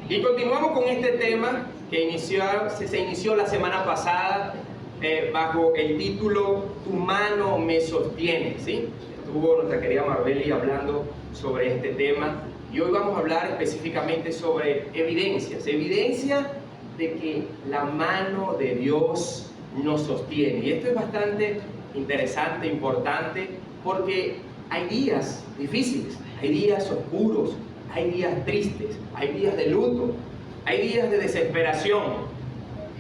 Y continuamos con este tema que se inició la semana pasada bajo el título Tu mano me sostiene, ¿sí? Estuvo nuestra querida Marbeli hablando sobre este tema y hoy vamos a hablar específicamente sobre evidencias de que la mano de Dios nos sostiene. Y esto es bastante interesante, importante, porque hay días difíciles, hay días oscuros, hay días tristes, hay días de luto, hay días de desesperación.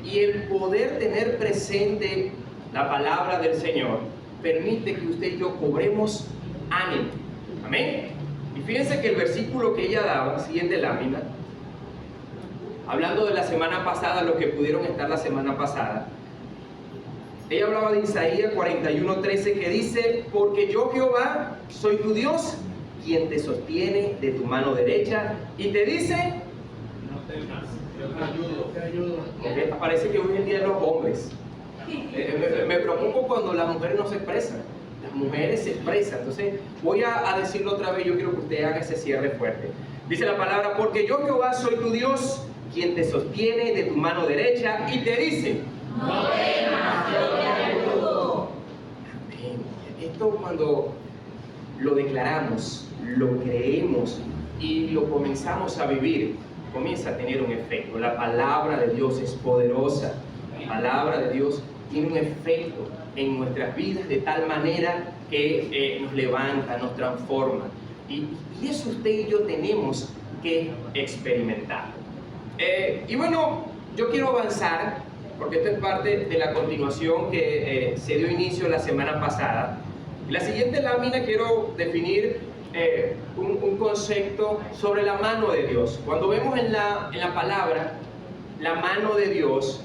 Y el poder tener presente la palabra del Señor permite que usted y yo cobremos ánimo. Amén. Y fíjense que el versículo que ella daba, siguiente lámina, hablando de la semana pasada, los que pudieron estar la semana pasada, ella hablaba de Isaías 41:13, que dice: porque yo, Jehová, soy tu Dios, quien te sostiene de tu mano derecha, y te dice: no temas, yo te ayudo. Okay, parece que hoy es el día de los hombres. Me preocupo cuando las mujeres no se expresan. Las mujeres se expresan. Entonces voy a decirlo otra vez. Yo quiero que usted haga ese cierre fuerte. Dice la palabra: porque yo, Jehová, soy tu Dios, quien te sostiene de tu mano derecha, y te dice: no temas, yo te ayudo. Amén. Esto, cuando lo declaramos, lo creemos y lo comenzamos a vivir, comienza a tener un efecto. La palabra de Dios es poderosa. La palabra de Dios tiene un efecto en nuestras vidas de tal manera que nos levanta, nos transforma. Y eso usted y yo tenemos que experimentar. Y bueno, yo quiero avanzar, porque esto es parte de la continuación que se dio inicio la semana pasada. En la siguiente lámina quiero definir un concepto sobre la mano de Dios. Cuando vemos en la palabra la mano de Dios,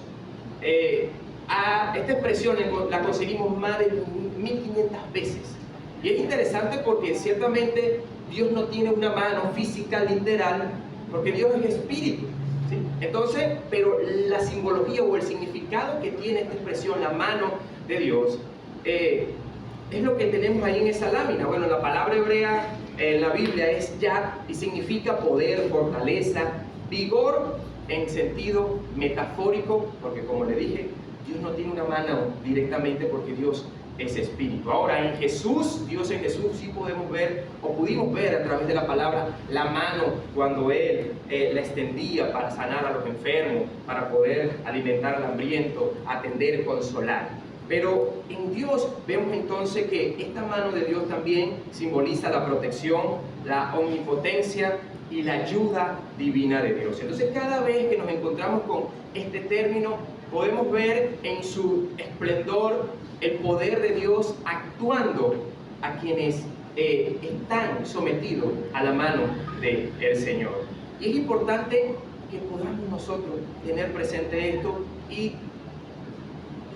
esta expresión la conseguimos más de 1500 veces. Y es interesante porque ciertamente Dios no tiene una mano física literal, porque Dios es espíritu, ¿sí? Entonces, pero la simbología o el significado que tiene esta expresión, la mano de Dios, es lo que tenemos ahí en esa lámina. Bueno, la palabra hebrea en la Biblia es yad y significa poder, fortaleza, vigor en sentido metafórico, porque como le dije, Dios no tiene una mano directamente porque Dios es espíritu. Ahora, en Jesús, Dios en Jesús, sí podemos ver, o pudimos ver a través de la palabra, la mano cuando Él la extendía para sanar a los enfermos, para poder alimentar al hambriento, atender, consolar. Pero en Dios vemos entonces que esta mano de Dios también simboliza la protección, la omnipotencia y la ayuda divina de Dios. Entonces, cada vez que nos encontramos con este término, podemos ver en su esplendor el poder de Dios actuando a quienes están sometidos a la mano del Señor. Y es importante que podamos nosotros tener presente esto, y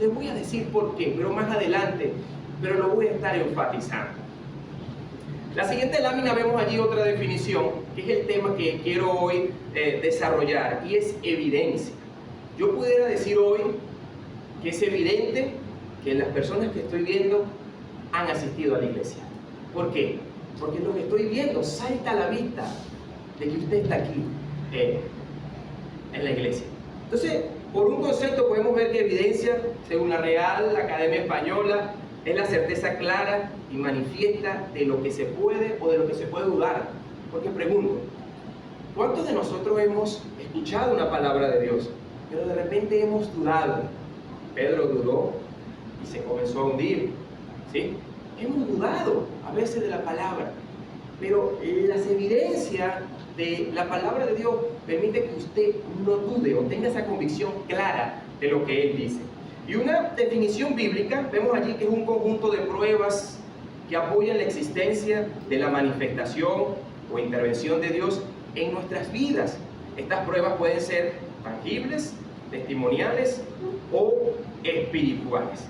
les voy a decir por qué, pero más adelante, pero lo voy a estar enfatizando. La siguiente lámina vemos allí otra definición, que es el tema que quiero hoy desarrollar, y es evidencia. Yo pudiera decir hoy que es evidente que las personas que estoy viendo han asistido a la iglesia. ¿Por qué? Porque lo que estoy viendo salta a la vista de que usted está aquí en la iglesia. Entonces, por un concepto podemos ver que evidencia, según la Real Academia Española, es la certeza clara y manifiesta de lo que se puede o de lo que se puede dudar. Porque pregunto, ¿cuántos de nosotros hemos escuchado una palabra de Dios, pero de repente hemos dudado? Pedro dudó y se comenzó a hundir, ¿sí? Hemos dudado a veces de la palabra, pero las evidencias de la palabra de Dios permite que usted no dude o tenga esa convicción clara de lo que Él dice. Y una definición bíblica, vemos allí que es un conjunto de pruebas que apoyan la existencia de la manifestación o intervención de Dios en nuestras vidas. Estas pruebas pueden ser tangibles, testimoniales o espirituales.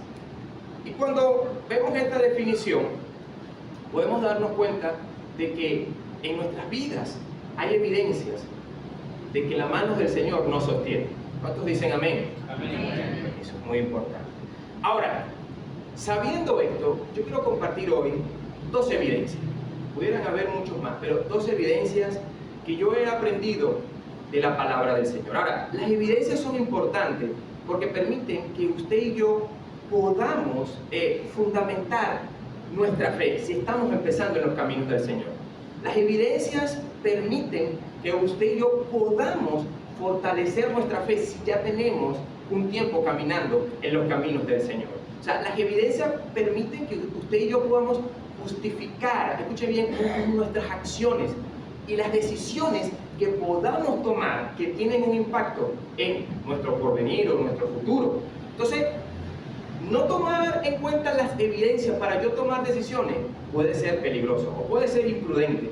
Y cuando vemos esta definición, podemos darnos cuenta de que en nuestras vidas hay evidencias de que la mano del Señor nos sostiene. ¿Cuántos dicen amén? Amén. Eso es muy importante. Ahora, sabiendo esto, yo quiero compartir hoy dos evidencias. Pudieran haber muchos más, pero dos evidencias que yo he aprendido de la palabra del Señor. Ahora, las evidencias son importantes porque permiten que usted y yo podamos fundamentar nuestra fe si estamos empezando en los caminos del Señor. Las evidencias permiten que usted y yo podamos fortalecer nuestra fe si ya tenemos un tiempo caminando en los caminos del Señor. O sea, las evidencias permiten que usted y yo podamos justificar, escuche bien, nuestras acciones y las decisiones que podamos tomar que tienen un impacto en nuestro porvenir o nuestro futuro. Entonces, no tomar en cuenta las evidencias para yo tomar decisiones puede ser peligroso o puede ser imprudente.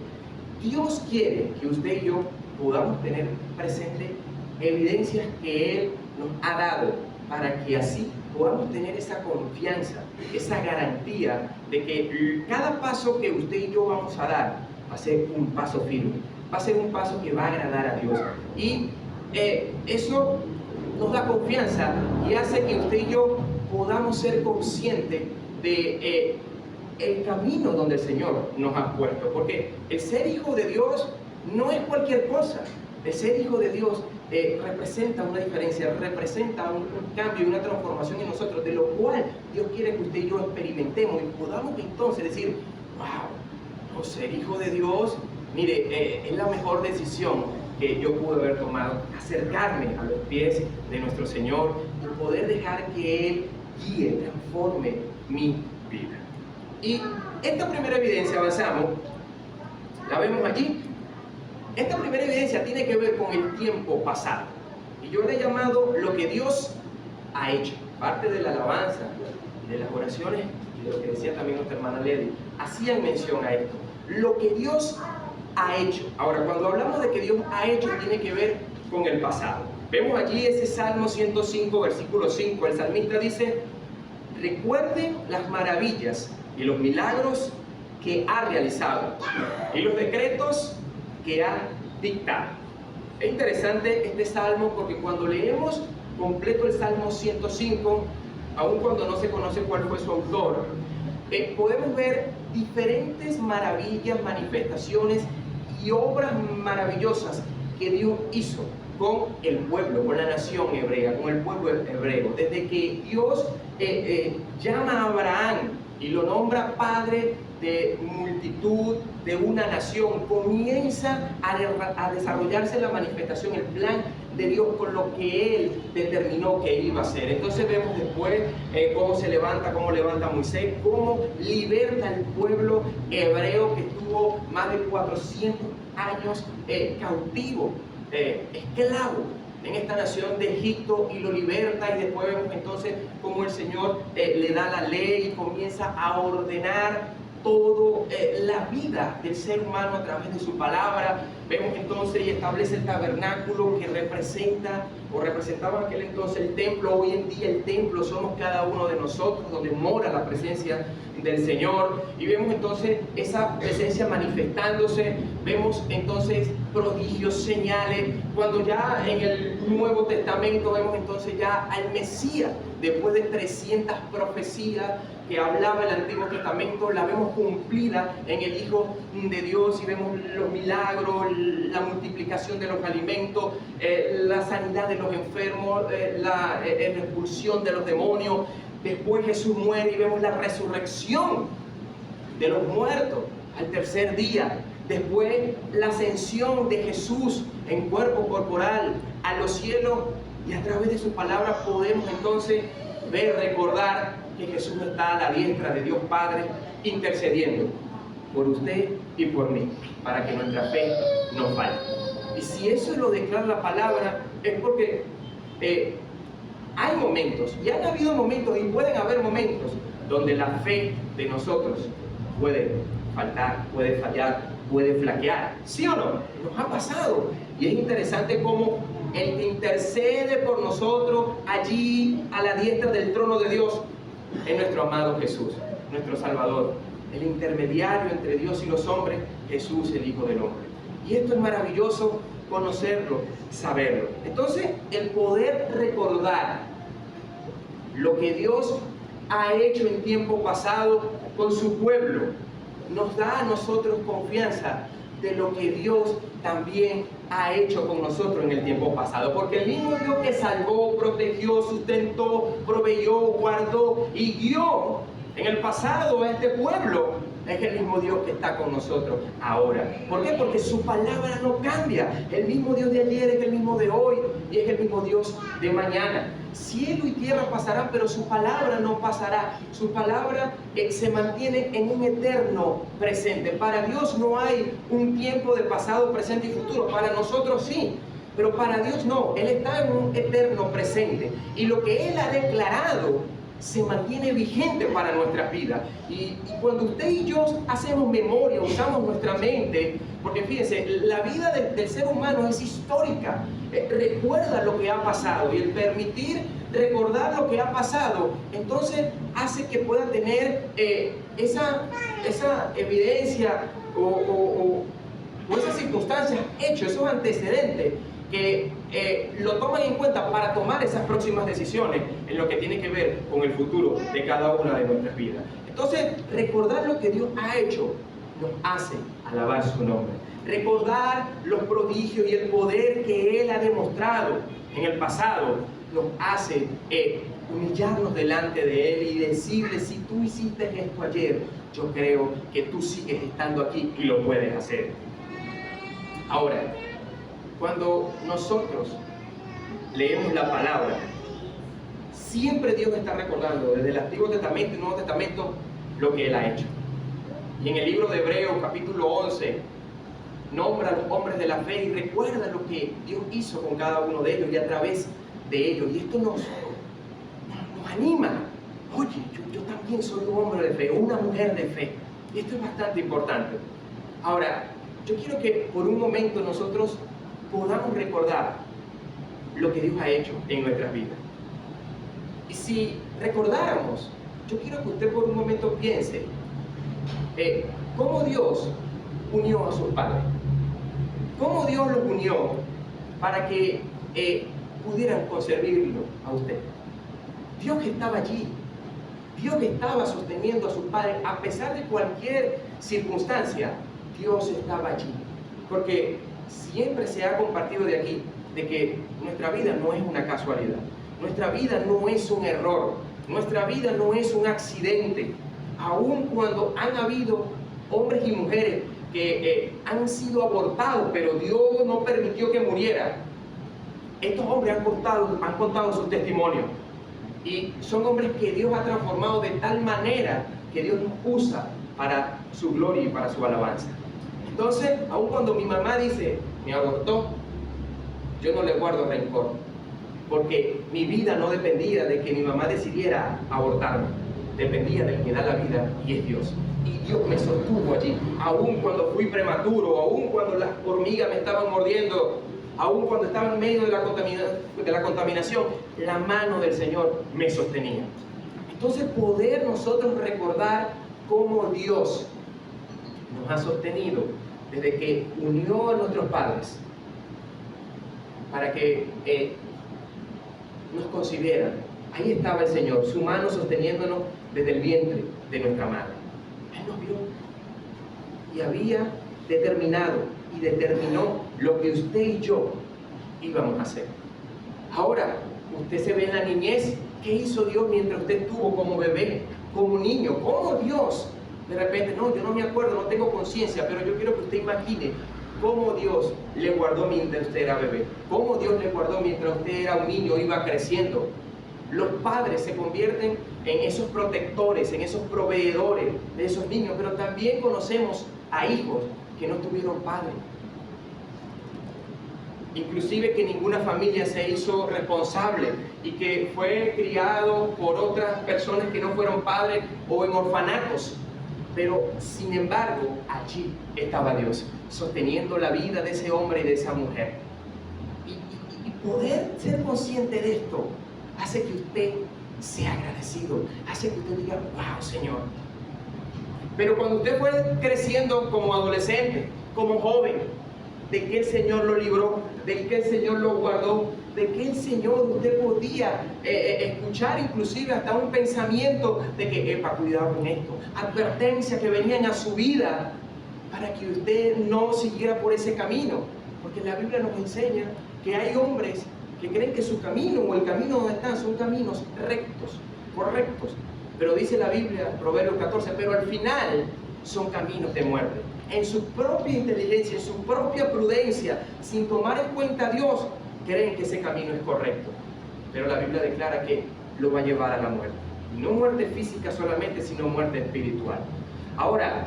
Dios quiere que usted y yo podamos tener presente evidencias que Él nos ha dado para que así podamos tener esa confianza, esa garantía de que cada paso que usted y yo vamos a dar va a ser un paso firme, va a ser un paso que va a agradar a Dios. Y eso nos da confianza y hace que usted y yo podamos ser conscientes de el camino donde el Señor nos ha puesto. Porque el ser hijo de Dios no es cualquier cosa. El ser hijo de Dios representa una diferencia, representa un cambio y una transformación en nosotros, de lo cual Dios quiere que usted y yo experimentemos y podamos entonces decir, wow, no, ser hijo de Dios, mire, es la mejor decisión que yo pude haber tomado, acercarme a los pies de nuestro Señor y poder dejar que Él guíe, transforme mi vida. Y esta primera evidencia, avanzamos, la vemos allí. Esta primera evidencia tiene que ver con el tiempo pasado. Y yo le he llamado lo que Dios ha hecho. Parte de la alabanza, de las oraciones y de lo que decía también nuestra hermana Lady, hacían mención a esto. Lo que Dios ha hecho. Ahora, cuando hablamos de que Dios ha hecho, tiene que ver con el pasado. Vemos allí ese Salmo 105, versículo 5. El salmista dice, recuerden las maravillas y los milagros que ha realizado y los decretos que ha dictado. Es interesante este salmo porque cuando leemos completo el Salmo 105, aun cuando no se conoce cuál fue su autor, podemos ver diferentes maravillas, manifestaciones y obras maravillosas que Dios hizo con el pueblo, con la nación hebrea, con el pueblo hebreo. Desde que Dios llama a Abraham y lo nombra padre de multitud, de una nación, comienza a desarrollarse la manifestación, el plan de Dios con lo que Él determinó que iba a hacer. Entonces vemos después cómo levanta a Moisés, cómo liberta al pueblo hebreo que estuvo más de 400 años cautivo, esclavo en esta nación de Egipto, y lo liberta. Y después vemos entonces cómo el Señor le da la ley y comienza a ordenar toda la vida del ser humano a través de su palabra. Vemos entonces y establece el tabernáculo que representaba en aquel entonces el templo. Hoy en día el templo somos cada uno de nosotros, donde mora la presencia del Señor. Y vemos entonces esa presencia manifestándose. Vemos entonces prodigios, señales. Cuando ya en el Nuevo Testamento vemos entonces ya al Mesías, después de 300 profecías que hablaba el Antiguo Testamento, la vemos cumplida en el Hijo de Dios, y vemos los milagros, la multiplicación de los alimentos, la sanidad de los enfermos, la expulsión de los demonios. Después Jesús muere y vemos la resurrección de los muertos al tercer día. Después la ascensión de Jesús en cuerpo corporal a los cielos, y a través de su palabra podemos entonces recordar que Jesús está a la diestra de Dios Padre intercediendo por usted y por mí, para que nuestra fe no falle. Y si eso lo declara la palabra, es porque hay momentos, y han habido momentos, y pueden haber momentos, donde la fe de nosotros puede faltar, puede fallar, puede flaquear. ¿Sí o no? Nos ha pasado. Y es interesante cómo el que intercede por nosotros allí a la diestra del trono de Dios es nuestro amado Jesús, nuestro Salvador, el intermediario entre Dios y los hombres, Jesús, el Hijo del Hombre. Y esto es maravilloso conocerlo, saberlo. Entonces, el poder recordar lo que Dios ha hecho en tiempo pasado con su pueblo nos da a nosotros confianza de lo que Dios también ha hecho con nosotros en el tiempo pasado. Porque el mismo Dios que salvó, protegió, sustentó, proveyó, guardó y guió en el pasado a este pueblo, es el mismo Dios que está con nosotros ahora. ¿Por qué? Porque su palabra no cambia. El mismo Dios de ayer es el mismo de hoy y es el mismo Dios de mañana. Cielo y tierra pasarán, pero su palabra no pasará. Su palabra se mantiene en un eterno presente. Para Dios no hay un tiempo de pasado, presente y futuro. Para nosotros sí, pero para Dios no. Él está en un eterno presente. Y lo que Él ha declarado se mantiene vigente para nuestras vidas. Y cuando usted y yo hacemos memoria, usamos nuestra mente, porque fíjense, la vida del ser humano es histórica. Recuerda lo que ha pasado, y el permitir recordar lo que ha pasado, entonces hace que pueda tener esa evidencia o esas circunstancias, hechos, esos antecedentes que lo toman en cuenta para tomar esas próximas decisiones en lo que tiene que ver con el futuro de cada una de nuestras vidas. Entonces, recordar lo que Dios ha hecho nos hace alabar su nombre. Recordar los prodigios y el poder que Él ha demostrado en el pasado nos hace humillarnos delante de Él y decirle: si tú hiciste esto ayer, yo creo que tú sigues estando aquí y lo puedes hacer. Ahora, cuando nosotros leemos la palabra, siempre Dios está recordando desde el Antiguo Testamento y el Nuevo Testamento lo que Él ha hecho. Y en el libro de Hebreos, capítulo 11, nombra a los hombres de la fe y recuerda lo que Dios hizo con cada uno de ellos y a través de ellos. Y esto nos anima. Oye, yo también soy un hombre de fe, una mujer de fe. Y esto es bastante importante. Ahora, yo quiero que por un momento nosotros podamos recordar lo que Dios ha hecho en nuestras vidas. Y si recordáramos, yo quiero que usted por un momento piense cómo Dios unió a sus padres, cómo Dios los unió para que pudieran conservarlo a usted. Dios estaba allí, Dios estaba sosteniendo a sus padres a pesar de cualquier circunstancia. Dios estaba allí, porque siempre se ha compartido de aquí de que nuestra vida no es una casualidad, nuestra vida no es un error, nuestra vida no es un accidente. Aun cuando han habido hombres y mujeres que han sido abortados, pero Dios no permitió que murieran, estos hombres han contado sus testimonios y son hombres que Dios ha transformado de tal manera que Dios los usa para su gloria y para su alabanza. Entonces, aun cuando mi mamá dice: me abortó, yo no le guardo rencor, porque mi vida no dependía de que mi mamá decidiera abortarme, dependía del que da la vida, y es Dios. Y Dios me sostuvo allí, aun cuando fui prematuro, aun cuando las hormigas me estaban mordiendo, aun cuando estaba en medio de la contaminación, la mano del Señor me sostenía. Entonces, poder nosotros recordar cómo Dios nos ha sostenido desde que unió a nuestros padres para que nos concibieran. Ahí estaba el Señor, su mano sosteniéndonos desde el vientre de nuestra madre. Él nos vio y había determinado y determinó lo que usted y yo íbamos a hacer. Ahora, usted se ve en la niñez. ¿Qué hizo Dios mientras usted estuvo como bebé, como niño? ¿Cómo Dios de repente? No, yo no me acuerdo, no tengo conciencia, pero yo quiero que usted imagine cómo Dios le guardó mientras usted era bebé, cómo Dios le guardó mientras usted era un niño, iba creciendo. Los padres se convierten en esos protectores, en esos proveedores de esos niños, pero también conocemos a hijos que no tuvieron padre. Inclusive que ninguna familia se hizo responsable y que fue criado por otras personas que no fueron padres o en orfanatos. Pero sin embargo, allí estaba Dios, sosteniendo la vida de ese hombre y de esa mujer. Y poder ser consciente de esto hace que usted sea agradecido, hace que usted diga: wow, Señor. Pero cuando usted fue creciendo como adolescente, como joven, de que el Señor lo libró, de que el Señor lo guardó, de que el Señor, usted podía escuchar inclusive hasta un pensamiento de que: epa, cuidado con esto, advertencias que venían a su vida para que usted no siguiera por ese camino, porque la Biblia nos enseña que hay hombres que creen que su camino o el camino donde están son caminos rectos, correctos, pero dice la Biblia, Proverbios 14, pero al final son caminos de muerte. En su propia inteligencia, en su propia prudencia, sin tomar en cuenta a Dios, creen que ese camino es correcto, pero la Biblia declara que lo va a llevar a la muerte, y no muerte física solamente, sino muerte espiritual. Ahora,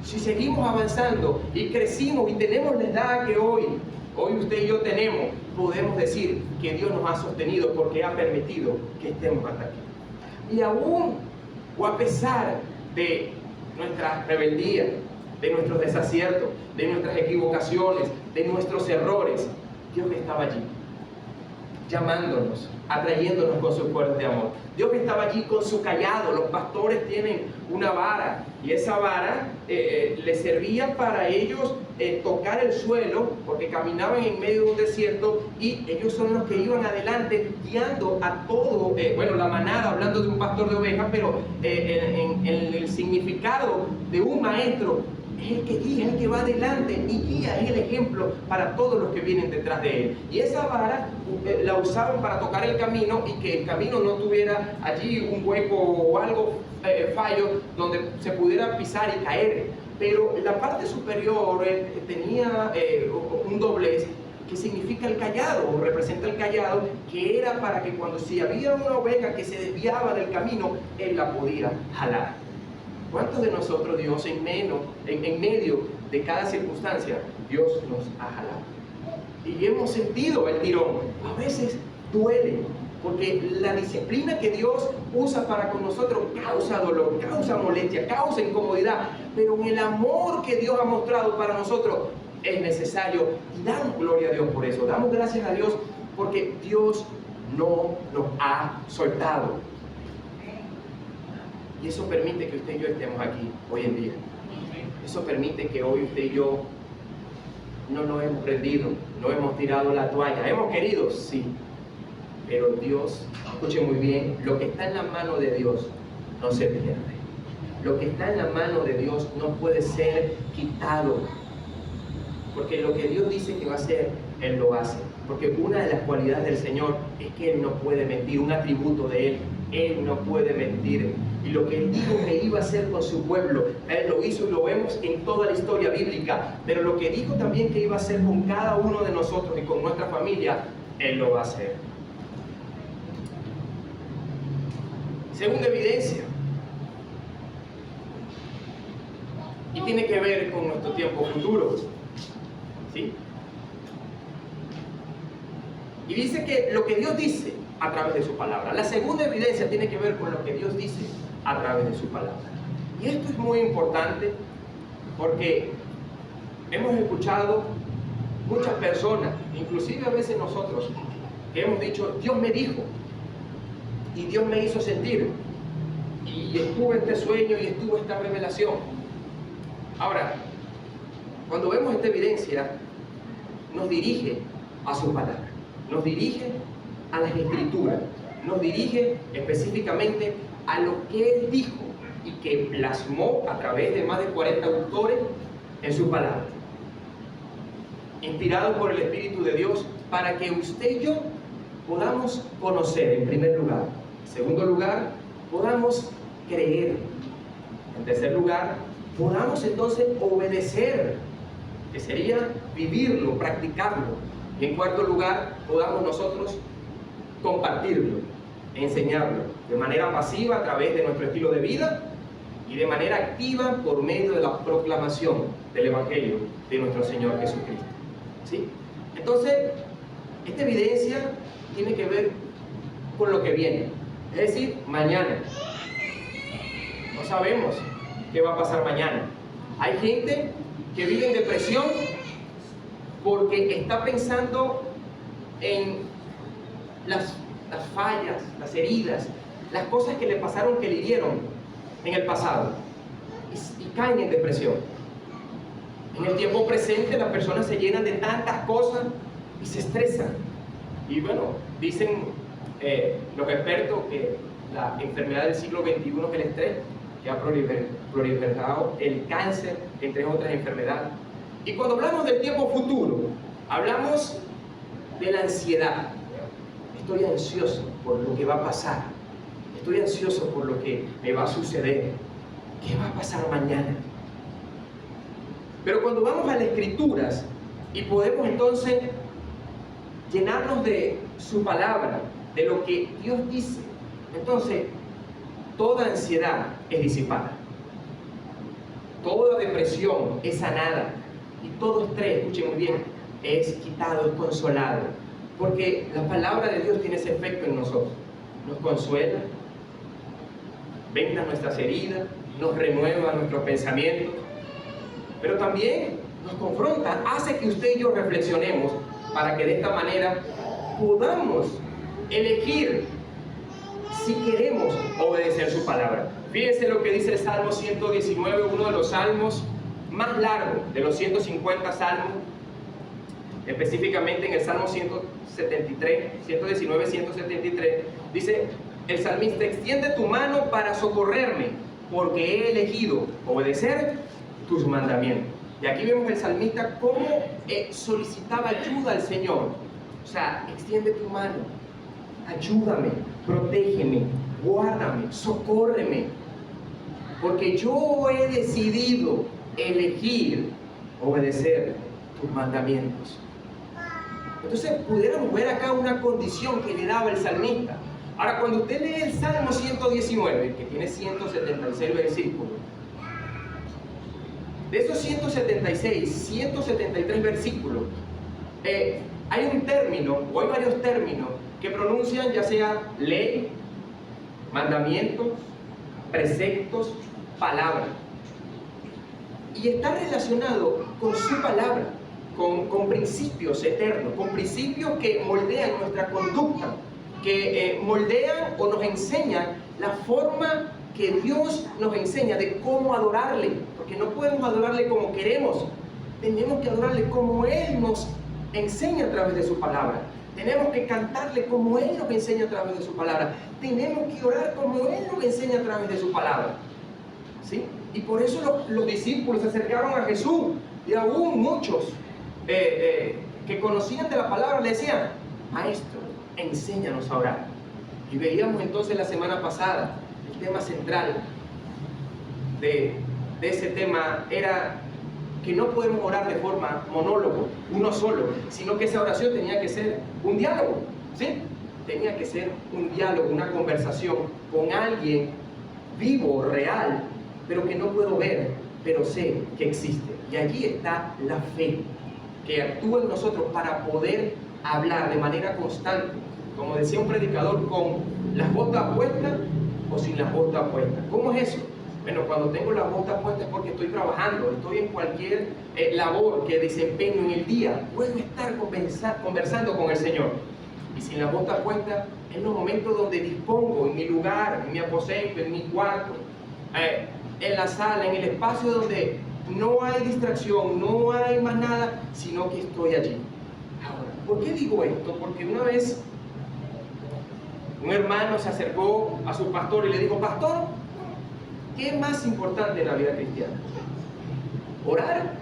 si seguimos avanzando y crecimos y tenemos la edad que hoy usted y yo tenemos, podemos decir que Dios nos ha sostenido porque ha permitido que estemos hasta aquí. Y aún, o a pesar de nuestra rebeldía, de nuestros desaciertos, de nuestras equivocaciones, de nuestros errores, Dios estaba allí, llamándonos, atrayéndonos con su fuerte amor. Dios estaba allí con su cayado. Los pastores tienen una vara, y esa vara les servía para ellos tocar el suelo, porque caminaban en medio de un desierto, y ellos son los que iban adelante guiando a todo, la manada, hablando de un pastor de ovejas, pero en el significado de un maestro, es el que guía, es el que va adelante y guía, es el ejemplo para todos los que vienen detrás de él. Y esa vara la usaban para tocar el camino y que el camino no tuviera allí un hueco o algo fallo donde se pudiera pisar y caer. Pero la parte superior tenía un doblez que significa el cayado, o representa el cayado, que era para que cuando si había una oveja que se desviaba del camino, él la podía jalar. ¿Cuántos de nosotros, Dios, en medio de cada circunstancia, Dios nos ha jalado? Y hemos sentido el tirón. A veces duele, porque la disciplina que Dios usa para con nosotros causa dolor, causa molestia, causa incomodidad. Pero en el amor que Dios ha mostrado para nosotros es necesario. Y damos gloria a Dios por eso. Damos gracias a Dios porque Dios no nos ha soltado. Y eso permite que usted y yo estemos aquí hoy en día. Eso permite que hoy usted y yo no nos hemos rendido, no hemos tirado la toalla. ¿Hemos querido? Sí. Pero Dios, escuche muy bien, lo que está en la mano de Dios no se pierde. Lo que está en la mano de Dios no puede ser quitado. Porque lo que Dios dice que va a hacer, Él lo hace. Porque una de las cualidades del Señor es que Él no puede mentir, un atributo de Él. Él no puede mentir. Y lo que Él dijo que iba a hacer con su pueblo, Él lo hizo y lo vemos en toda la historia bíblica. Pero lo que dijo también que iba a hacer con cada uno de nosotros y con nuestra familia, Él lo va a hacer. Segunda evidencia. Y tiene que ver con nuestro tiempo futuro. ¿Sí? Y dice que lo que Dios dice a través de su palabra. La segunda evidencia tiene que ver con lo que Dios dice a través de su palabra. Y esto es muy importante porque hemos escuchado muchas personas, inclusive a veces nosotros, que hemos dicho, Dios me dijo, y Dios me hizo sentir, y estuvo este sueño y estuvo esta revelación. Ahora, cuando vemos esta evidencia, nos dirige a su palabra, nos dirige a las escrituras, nos dirige específicamente a lo que Él dijo y que plasmó a través de más de 40 autores en su palabra, inspirado por el Espíritu de Dios, para que usted y yo podamos conocer en primer lugar, en segundo lugar, podamos creer, en tercer lugar, podamos entonces obedecer, que sería vivirlo, practicarlo, y en cuarto lugar, podamos nosotros compartirlo, enseñarlo de manera pasiva a través de nuestro estilo de vida y de manera activa por medio de la proclamación del Evangelio de nuestro Señor Jesucristo. ¿Sí? Entonces, esta evidencia tiene que ver con lo que viene, es decir, mañana. No sabemos qué va a pasar mañana. Hay gente que vive en depresión porque está pensando en las fallas, las heridas, las cosas que le pasaron, que le hirieron en el pasado, y caen en depresión. En el tiempo presente las personas se llenan de tantas cosas y se estresan. Y bueno, dicen los expertos que la enfermedad del siglo XXI es el estrés. que ha proliferado el cáncer, entre otras enfermedades. Y cuando hablamos del tiempo futuro, hablamos de la ansiedad. Estoy ansioso por lo que va a pasar. Estoy ansioso por lo que me va a suceder. ¿Qué va a pasar mañana? Pero cuando vamos a las Escrituras y podemos entonces llenarnos de su palabra, de lo que Dios dice, entonces toda ansiedad es disipada, toda depresión es sanada y todo estrés, escuchen muy bien, es quitado, es consolado, porque la palabra de Dios tiene ese efecto en nosotros. Nos consuela, venda nuestras heridas, nos renueva nuestros pensamientos, pero también nos confronta, hace que usted y yo reflexionemos para que de esta manera podamos elegir si queremos obedecer su palabra. Fíjense lo que dice el Salmo 119, uno de los salmos más largos de los 150 salmos, específicamente en el Salmo 173, 119, 173, dice el salmista: extiende tu mano para socorrerme, porque he elegido obedecer tus mandamientos. Y aquí vemos el salmista cómo solicitaba ayuda al Señor. O sea, extiende tu mano, ayúdame, protégeme, guárdame, socórreme, porque yo he decidido elegir obedecer tus mandamientos. Entonces pudiéramos ver acá una condición que le daba el salmista. Ahora, cuando usted lee el Salmo 119, que tiene 176 versículos, de esos 176, 173 versículos, hay un término, o hay varios términos, que pronuncian ya sea ley, mandamientos, preceptos, palabra. Y está relacionado con su palabra, con principios eternos, con principios que moldean nuestra conducta, que moldean o nos enseñan la forma que Dios nos enseña de cómo adorarle, porque no podemos adorarle como queremos, tenemos que adorarle como Él nos enseña a través de su palabra, tenemos que cantarle como Él nos enseña a través de su palabra, tenemos que orar como Él nos enseña a través de su palabra, ¿sí? Y por eso los discípulos se acercaron a Jesús, y aún muchos que conocían de la palabra le decían: Maestro, enséñanos a orar. Y veíamos entonces la semana pasada, el tema central de ese tema era que no podemos orar de forma monólogo, uno solo, sino que esa oración tenía que ser un diálogo, ¿sí? Tenía que ser un diálogo, una conversación con alguien vivo, real, pero que no puedo ver, pero sé que existe. Y allí está la fe, que actúa en nosotros para poder hablar de manera constante, como decía un predicador, con las botas puestas o sin las botas puestas. ¿Cómo es eso? Bueno, cuando tengo las botas puestas es porque estoy trabajando, estoy en cualquier labor que desempeño en el día, puedo estar conversando con el Señor. Y sin las botas puestas, en los momentos donde dispongo, en mi lugar, en mi aposento, en mi cuarto, en la sala, en el espacio donde no hay distracción, no hay más nada, sino que estoy allí. Ahora, ¿por qué digo esto? Porque una vez un hermano se acercó a su pastor y le dijo: Pastor, ¿qué es más importante en la vida cristiana? ¿Orar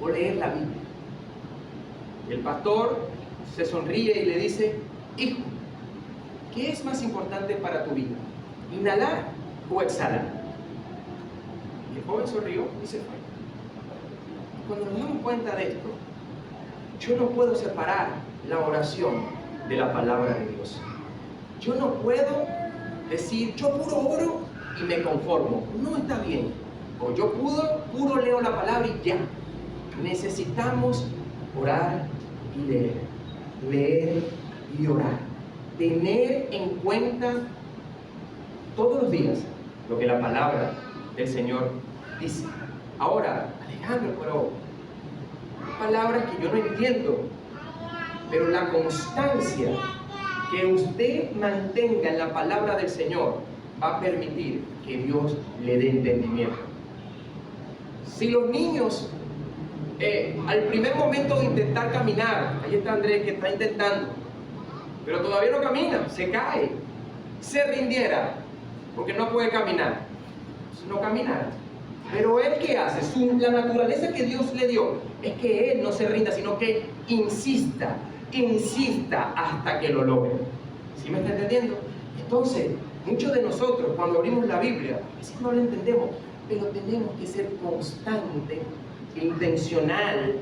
o leer la Biblia? Y el pastor se sonríe y le dice: Hijo, ¿qué es más importante para tu vida? ¿Inhalar o exhalar? Y el joven sonrió y se fue. Cuando nos damos cuenta de esto, yo no puedo separar la oración de la palabra de Dios. Yo no puedo decir: yo puro oro y me conformo. No está bien. O yo puro leo la palabra y ya. Necesitamos orar y leer y orar. Tener en cuenta todos los días lo que la palabra del Señor dice. Ahora, Alejandro, pero palabras que yo no entiendo, pero la constancia que usted mantenga en la palabra del Señor va a permitir que Dios le dé entendimiento. Si los niños al primer momento de intentar caminar, ahí está Andrés que está intentando, pero todavía no camina, se cae, se rindiera porque no puede caminar, no caminara. Pero él, ¿qué hace? La naturaleza que Dios le dio es que él no se rinda, sino que insista hasta que lo logre. ¿Sí me está entendiendo? Entonces, muchos de nosotros, cuando abrimos la Biblia, a veces no la entendemos, pero tenemos que ser constante, intencional,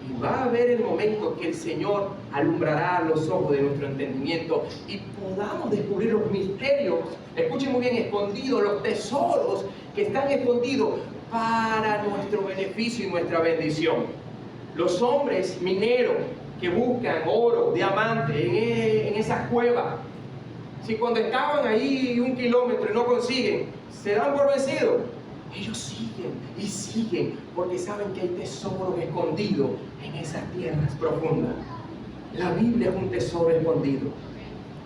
y va a haber el momento que el Señor alumbrará los ojos de nuestro entendimiento y podamos descubrir los misterios, escuchen muy bien, escondidos, los tesoros que están escondidos para nuestro beneficio y nuestra bendición. Los hombres mineros que buscan oro, diamante en esas cuevas, si cuando estaban ahí 1 kilómetro y no consiguen, se dan por vencidos, ellos siguen y siguen porque saben que hay tesoros escondidos en esas tierras profundas. La Biblia es un tesoro escondido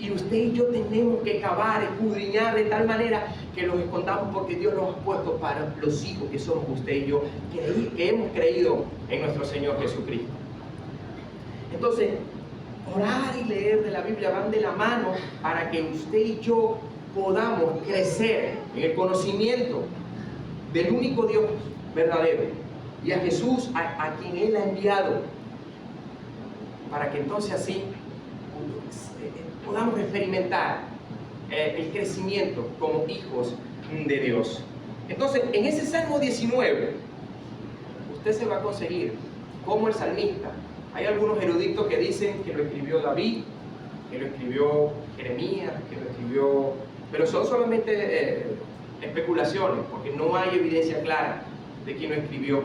y usted y yo tenemos que cavar, escudriñar de tal manera que los escondamos, porque Dios los ha puesto para los hijos que somos usted y yo, que hemos creído en nuestro Señor Jesucristo. Entonces, orar y leer de la Biblia van de la mano para que usted y yo podamos crecer en el conocimiento del único Dios verdadero y a Jesús a quien Él ha enviado, para que entonces así podamos experimentar el crecimiento como hijos de Dios. Entonces, en ese Salmo 19 usted se va a conseguir como el salmista. Hay algunos eruditos que dicen que lo escribió David, que lo escribió Jeremías, que lo escribió... pero son solamente especulaciones, porque no hay evidencia clara de quién lo escribió.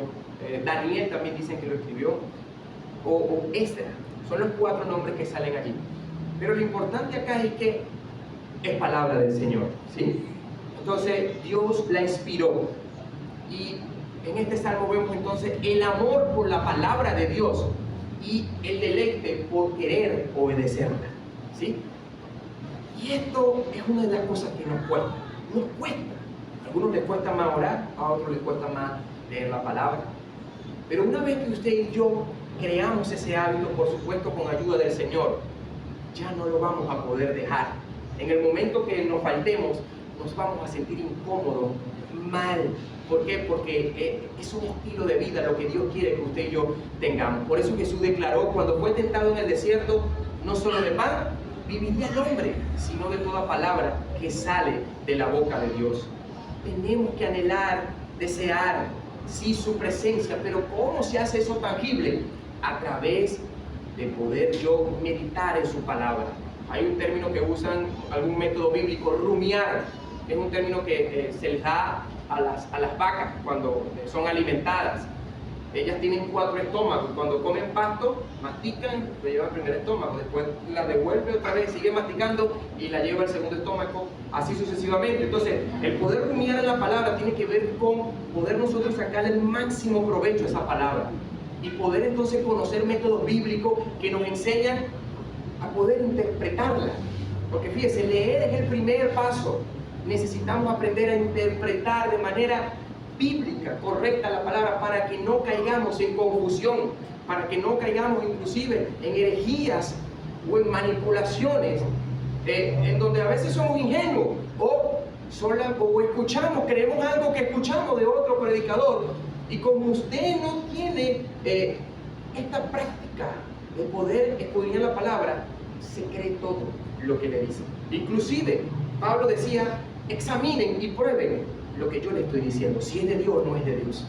Daniel también dicen que lo escribió, o Esdras. Son los 4 nombres que salen allí. Pero lo importante acá es que es palabra del Señor, ¿sí? Entonces Dios la inspiró, y en este salmo vemos entonces el amor por la palabra de Dios y el deleite por querer obedecerla, ¿sí? Y esto es una de las cosas que nos cuesta. A algunos les cuesta más orar, a otros les cuesta más leer la palabra. Pero una vez que usted y yo creamos ese hábito, por supuesto con ayuda del Señor, ya no lo vamos a poder dejar. En el momento que nos faltemos, nos vamos a sentir incómodos, mal. ¿Por qué? Porque es un estilo de vida lo que Dios quiere que usted y yo tengamos. Por eso Jesús declaró cuando fue tentado en el desierto: no solo de pan viviría el hombre, sino de toda palabra que sale de la boca de Dios. Tenemos que anhelar, desear, sí, su presencia, pero ¿cómo se hace eso tangible? A través de poder yo meditar en su palabra. Hay un término que usan, algún método bíblico, rumiar, que es un término que se les da a las vacas cuando son alimentadas. Ellas tienen 4 estómagos. Cuando comen pasto, mastican, lo lleva al primer estómago, después la devuelve otra vez, sigue masticando y la lleva al segundo estómago, así sucesivamente. Entonces, el poder rumiar en la palabra tiene que ver con poder nosotros sacar el máximo provecho a esa palabra y poder entonces conocer métodos bíblicos que nos enseñan a poder interpretarla. Porque fíjese, leer es el primer paso. Necesitamos aprender a interpretar de manera bíblica, correcta la palabra, para que no caigamos en confusión, para que no caigamos inclusive en herejías o en manipulaciones, en donde a veces somos ingenuos o escuchamos, creemos algo que escuchamos de otro predicador, y como usted no tiene esta práctica de poder escudriñar la palabra, se cree todo lo que le dicen. Inclusive Pablo decía: examinen y prueben lo que yo le estoy diciendo, si es de Dios o no es de Dios.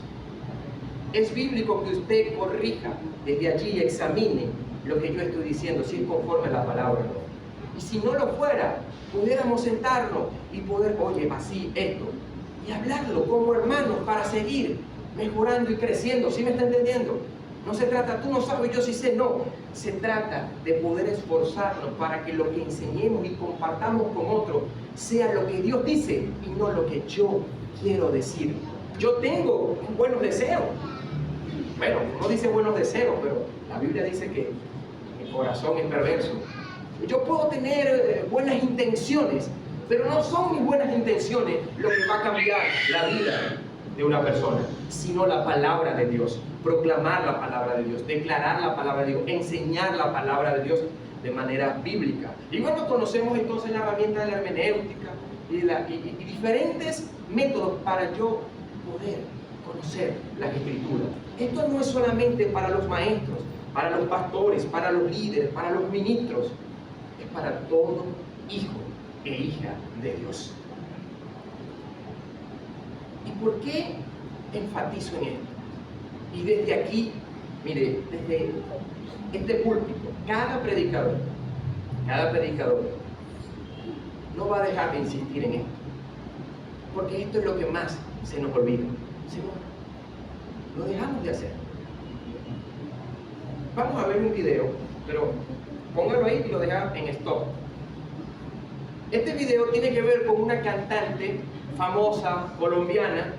Es bíblico que usted corrija desde allí y examine lo que yo estoy diciendo, si es conforme a la palabra o no. Y si no lo fuera, pudiéramos sentarnos y poder, oye, así, esto, y hablarlo como hermanos para seguir mejorando y creciendo. ¿Sí me está entendiendo? No se trata, tú no sabes, yo sí sé, no. Se trata de poder esforzarnos para que lo que enseñemos y compartamos con otros sea lo que Dios dice y no lo que yo quiero decir. Yo tengo buenos deseos. Bueno, no dice buenos deseos, pero la Biblia dice que el corazón es perverso. Yo puedo tener buenas intenciones, pero no son mis buenas intenciones lo que va a cambiar la vida de una persona, sino la palabra de Dios. Proclamar la palabra de Dios, declarar la palabra de Dios, enseñar la palabra de Dios de manera bíblica. Y bueno, conocemos entonces la herramienta de la hermenéutica y diferentes métodos para yo poder conocer las Escrituras. Esto no es solamente para los maestros, para los pastores, para los líderes, para los ministros. Es para todo hijo e hija de Dios. ¿Y por qué enfatizo en esto? Y desde aquí, mire, desde este púlpito, cada predicador no va a dejar de insistir en esto, porque esto es lo que más se nos olvida. Lo dejamos de hacer. Vamos a ver un video, pero póngalo ahí y lo deja en stop. Este video tiene que ver con una cantante famosa colombiana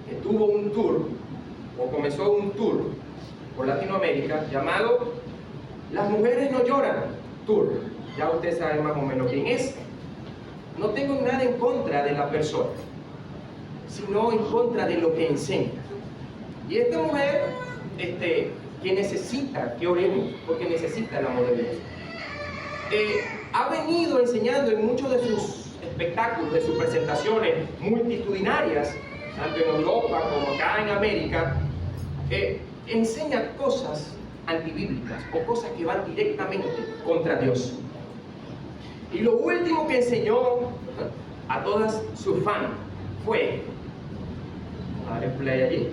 que tuvo un tour, o comenzó un tour por Latinoamérica llamado Las Mujeres No Lloran Tour. Ya usted sabe más o menos quién es. No tengo nada en contra de la persona, sino en contra de lo que enseña. Y esta mujer, que necesita que oremos, porque necesita el amor de Dios, ha venido enseñando en muchos de sus espectáculos, de sus presentaciones multitudinarias, tanto en Europa como acá en América, enseña cosas antibíblicas o cosas que van directamente contra Dios. Y lo último que enseñó a todas sus fans fue, vamos a darle play allí,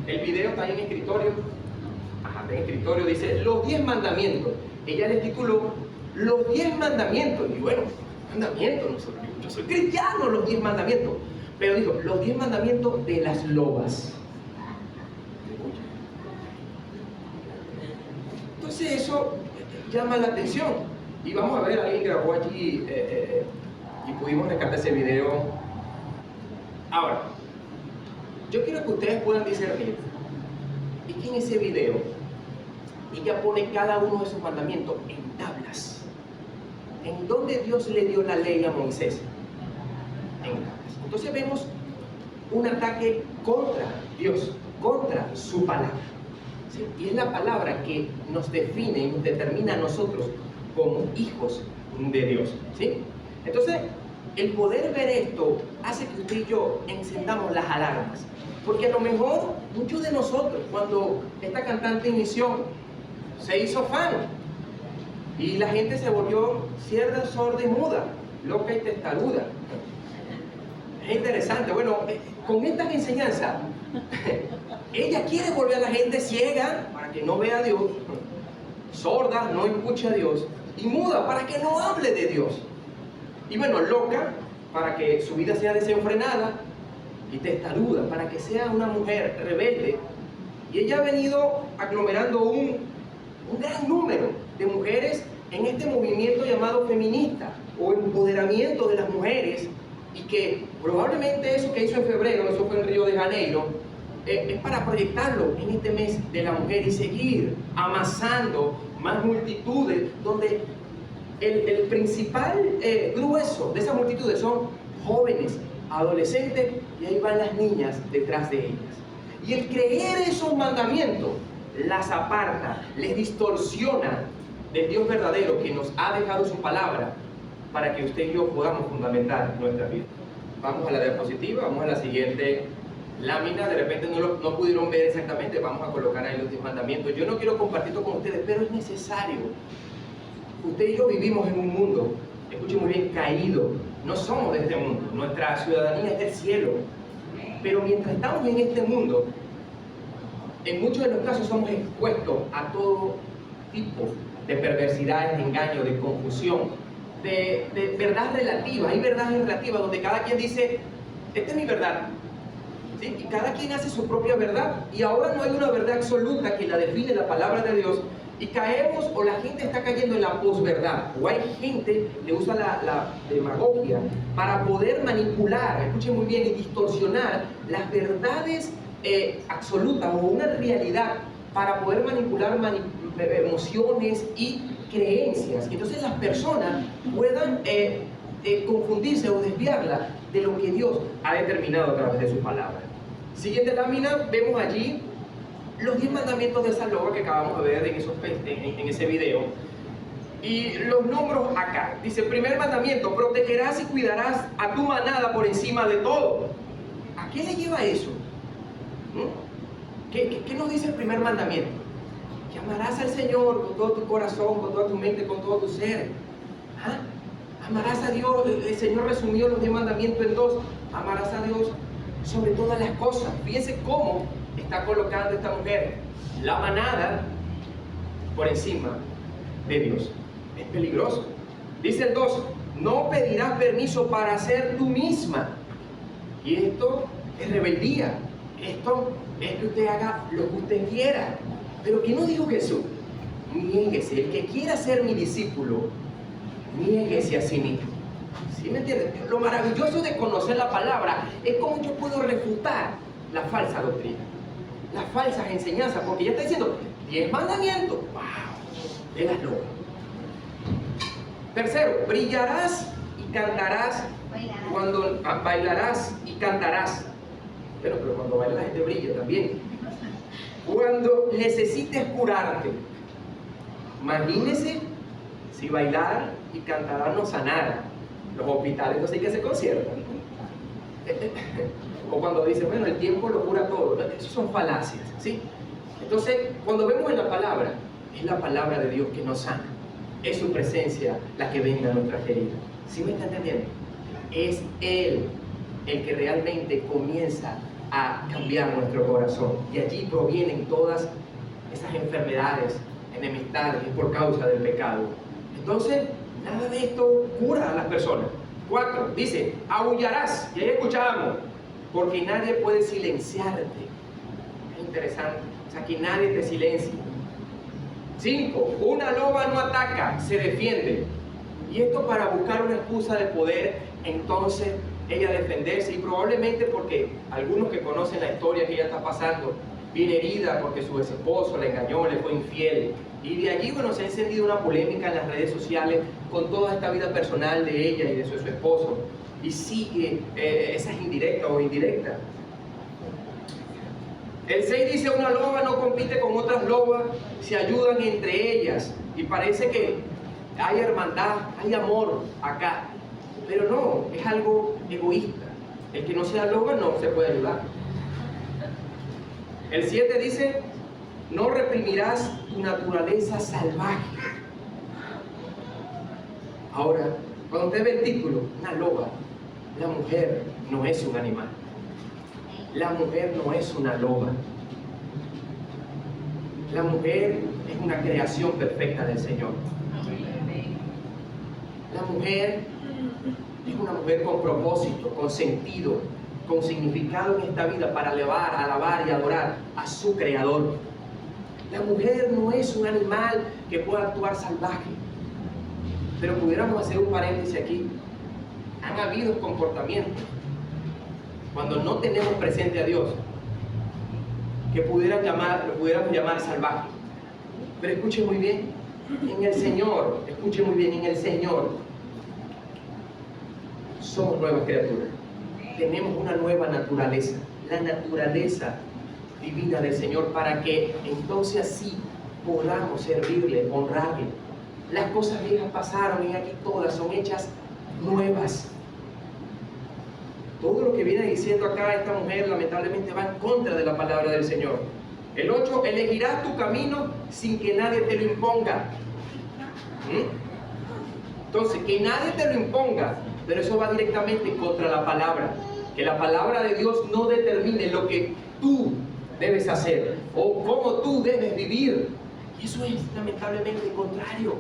el video está ahí en escritorio, está en escritorio, dice los 10 mandamientos. Ella les tituló los 10 mandamientos. Y bueno, mandamientos, yo soy cristiano, los 10 mandamientos. Pero dijo, los 10 mandamientos de las lobas. Entonces eso llama la atención. Y vamos a ver, alguien grabó allí y pudimos rescatar ese video. Ahora, yo quiero que ustedes puedan discernir. Y que en ese video ella pone cada uno de sus mandamientos en tablas. ¿En dónde Dios le dio la ley a Moisés? En tablas. Entonces vemos un ataque contra Dios, contra su palabra. ¿Sí? Y es la palabra que nos define y nos determina a nosotros como hijos de Dios. ¿Sí? Entonces, el poder ver esto hace que usted y yo encendamos las alarmas. Porque a lo mejor muchos de nosotros, cuando esta cantante inició, se hizo fan y la gente se volvió cierda, sorda y muda, loca y testaruda. Es interesante. Bueno, con estas enseñanzas ella quiere volver a la gente ciega para que no vea a Dios, sorda, no escuche a Dios, y muda para que no hable de Dios, y bueno, loca para que su vida sea desenfrenada, y testaruda para que sea una mujer rebelde. Y ella ha venido aglomerando un gran número de mujeres en este movimiento llamado feminista o empoderamiento de las mujeres, y que probablemente eso que hizo en febrero, eso fue en Río de Janeiro, es para proyectarlo en este mes de la mujer y seguir amasando más multitudes, donde el principal grueso de esas multitudes son jóvenes, adolescentes, y ahí van las niñas detrás de ellas. Y el creer esos mandamientos las aparta, les distorsiona del Dios verdadero que nos ha dejado su palabra para que usted y yo podamos fundamentar nuestra vida. Vamos a la diapositiva, vamos a la siguiente lámina. De repente no pudieron ver exactamente, vamos a colocar ahí los 10 mandamientos. Yo no quiero compartirlo con ustedes, pero es necesario. Usted y yo vivimos en un mundo, escuchen muy bien, caído. No somos de este mundo, nuestra ciudadanía es del cielo. Pero mientras estamos en este mundo, en muchos de los casos somos expuestos a todo tipo de perversidades, de engaño, de confusión, de verdad relativa. Hay verdades relativas donde cada quien dice, esta es mi verdad, ¿sí? Y cada quien hace su propia verdad, y ahora no hay una verdad absoluta que la define la palabra de Dios, y caemos, o la gente está cayendo en la posverdad, o hay gente que usa la demagogia para poder manipular, escuchen muy bien, y distorsionar las verdades absolutas o una realidad para poder manipular emociones y creencias. Entonces las personas puedan confundirse o desviarla de lo que Dios ha determinado a través de su palabra. Siguiente lámina, vemos allí los 10 mandamientos de esa loba que acabamos de ver en ese video. Y los nombro acá. Dice, primer mandamiento, protegerás y cuidarás a tu manada por encima de todo. ¿A qué le lleva eso? ¿Qué nos dice el primer mandamiento? Que amarás al Señor con todo tu corazón, con toda tu mente, con todo tu ser. ¿Ah? Amarás a Dios. El Señor resumió los 10 mandamientos en 2. Amarás a Dios sobre todas las cosas. Fíjense cómo está colocando esta mujer la manada por encima de Dios. Es peligroso. Dice el 2, no pedirás permiso para hacer tú misma. Y esto es rebeldía. Esto es que usted haga lo que usted quiera. Pero ¿qué no dijo Jesús? Niéguese. El que quiera ser mi discípulo, niéguese a sí mismo. ¿Sí me entienden? Lo maravilloso de conocer la palabra es cómo yo puedo refutar la falsa doctrina, las falsas enseñanzas, porque ya está diciendo 10 mandamientos. ¡Wow! De las locas. Tercero, brillarás y cantarás cuando bailarás y cantarás. Bueno, pero cuando baila la gente brilla también. Cuando necesites curarte. Imagínese si bailar y cantar no sanara. Los hospitales no sé qué se conciertan. O cuando dicen, bueno, el tiempo lo cura todo. Eso son falacias, ¿sí? Entonces, cuando vemos en la palabra, es la palabra de Dios que nos sana. Es su presencia la que venga a nuestras heridas. ¿Sí me está entendiendo? Es Él el que realmente comienza a cambiar nuestro corazón. Y allí provienen todas esas enfermedades, enemistades por causa del pecado. Entonces, nada de esto cura a las personas. 4, dice, aullarás. Y ahí escuchábamos, porque nadie puede silenciarte. Es interesante. O sea, que nadie te silencie. 5, una loba no ataca, se defiende. Y esto para buscar una excusa de poder, entonces ella defenderse. Y probablemente porque algunos que conocen la historia que ella está pasando, viene herida porque su esposo la engañó, le fue infiel. Y de allí, bueno, se ha encendido una polémica en las redes sociales con toda esta vida personal de ella y de su esposo. Y sigue esas indirectas o indirectas. El 6 dice, una loba no compite con otras lobas, se ayudan entre ellas. Y parece que hay hermandad, hay amor acá. Pero no, es algo egoísta. El que no sea loba no se puede ayudar. El 7 dice, no reprimirás tu naturaleza salvaje. Ahora, cuando usted ve el título, una loba, la mujer no es un animal. La mujer no es una loba. La mujer es una creación perfecta del Señor. La mujer es una mujer con propósito, con sentido, con significado en esta vida para alabar y adorar a su Creador. La mujer no es un animal que pueda actuar salvaje. Pero pudiéramos hacer un paréntesis aquí. Han habido comportamientos cuando no tenemos presente a Dios que lo pudiéramos llamar salvaje. Pero escuche muy bien, en el Señor, escuche muy bien, en el Señor somos nuevas criaturas. Tenemos una nueva naturaleza, la naturaleza divina del Señor, para que entonces así podamos servirle, honrarle. Las cosas viejas pasaron y aquí todas son hechas nuevas. Todo lo que viene diciendo acá esta mujer lamentablemente va en contra de la palabra del Señor. El 8, elegirás tu camino sin que nadie te lo imponga. Entonces, que nadie te lo imponga, pero eso va directamente contra la palabra. Que la palabra de Dios no determine lo que tú debes hacer o cómo tú debes vivir. Y eso es lamentablemente el contrario.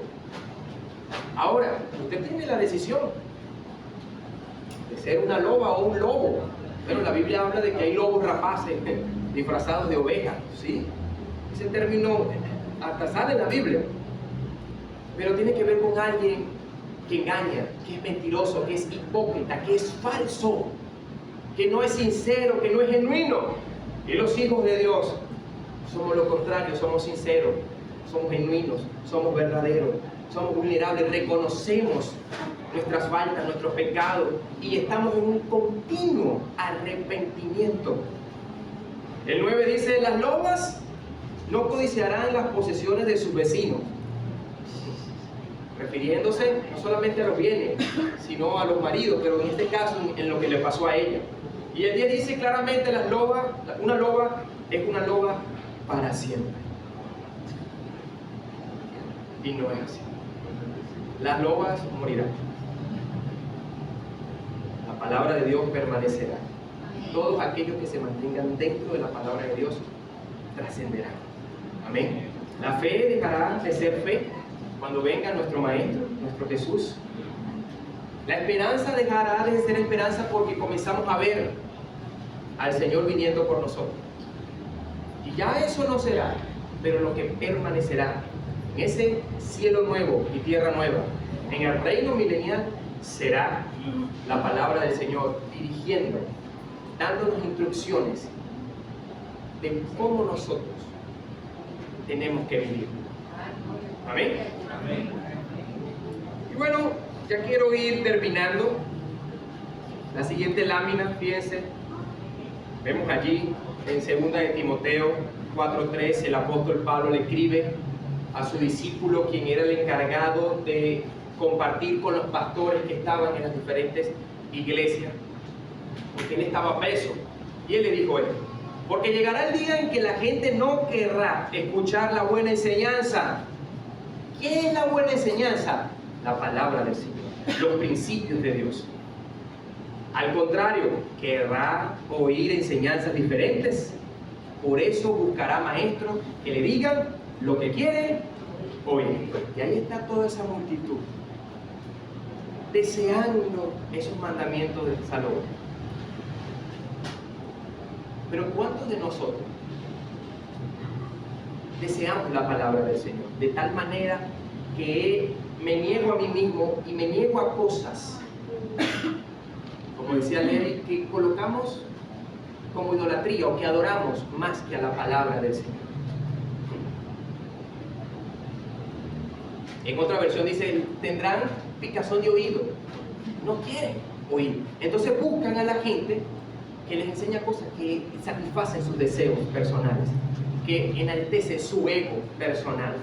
Ahora, usted tiene la decisión de ser una loba o un lobo. Pero la Biblia habla de que hay lobos rapaces disfrazados de ovejas, ¿sí? Ese término hasta sale en la Biblia. Pero tiene que ver con alguien que engaña, que es mentiroso, que es hipócrita, que es falso, que no es sincero, que no es genuino. Y los hijos de Dios somos lo contrario, somos sinceros, somos genuinos, somos verdaderos, somos vulnerables, reconocemos nuestras faltas, nuestros pecados y estamos en un continuo arrepentimiento. El 9 dice, las lobas no codiciarán las posesiones de sus vecinos. refiriéndose no solamente a los bienes, sino a los maridos, pero en este caso en lo que le pasó a ella. Y el día dice claramente, una loba es una loba para siempre. Y no es así. Las lobas morirán. La palabra de Dios permanecerá. Todos aquellos que se mantengan dentro de la palabra de Dios trascenderán. Amén. La fe dejará de ser fe cuando venga nuestro Maestro, nuestro Jesús. La esperanza dejará de ser esperanza porque comenzamos a ver al Señor viniendo por nosotros. Y ya eso no será, pero lo que permanecerá en ese cielo nuevo y tierra nueva, en el reino milenial, será la palabra del Señor dirigiendo, dándonos instrucciones de cómo nosotros tenemos que vivir. Amén. Amén. Y bueno, ya quiero ir terminando. La siguiente lámina, fíjense, vemos allí en 2 de Timoteo 4:3, el apóstol Pablo le escribe a su discípulo, quien era el encargado de compartir con los pastores que estaban en las diferentes iglesias, porque él estaba preso. Y él le dijo esto: porque llegará el día en que la gente no querrá escuchar la buena enseñanza. ¿Qué es la buena enseñanza? La palabra del Señor, los principios de Dios. Al contrario, querrá oír enseñanzas diferentes. Por eso buscará maestros que le digan lo que quiere oír. Y ahí está toda esa multitud, deseando esos mandamientos de Salomón. Pero ¿cuántos de nosotros deseamos la palabra del Señor? De tal manera que me niego a mí mismo y me niego a cosas, como decía Levi, que colocamos como idolatría o que adoramos más que a la palabra del Señor. En otra versión dice, tendrán picazón de oído, no quieren oír. Entonces buscan a la gente que les enseña cosas que satisfacen sus deseos personales, que enaltece su ego personal,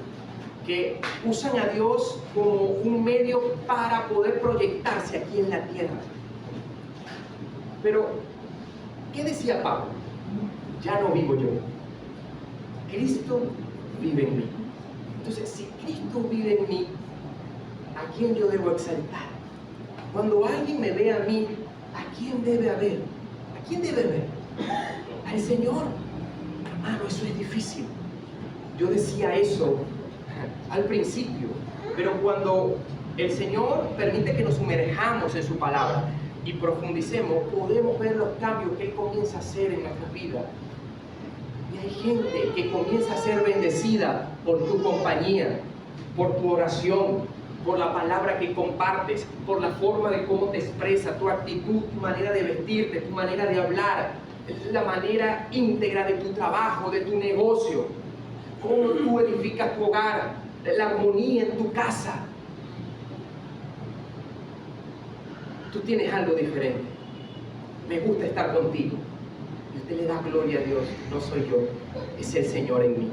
que usan a Dios como un medio para poder proyectarse aquí en la tierra. Pero, ¿qué decía Pablo? Ya no vivo yo, Cristo vive en mí. Entonces, si Cristo vive en mí, ¿a quién yo debo exaltar? Cuando alguien me ve a mí, ¿a quién debe haber? ¿A quién debe ver? Al Señor. Hermano, eso es difícil. Yo decía eso al principio, pero cuando el Señor permite que nos sumerjamos en su palabra y profundicemos, podemos ver los cambios que Él comienza a hacer en nuestras vidas. Y hay gente que comienza a ser bendecida por tu compañía, por tu oración, por la palabra que compartes, por la forma de cómo te expresas, tu actitud, tu manera de vestirte, tu manera de hablar, la manera íntegra de tu trabajo, de tu negocio, cómo tú edificas tu hogar, la armonía en tu casa. Tú tienes algo diferente. Me gusta estar contigo. Y usted le da gloria a Dios. No soy yo, es el Señor en mí.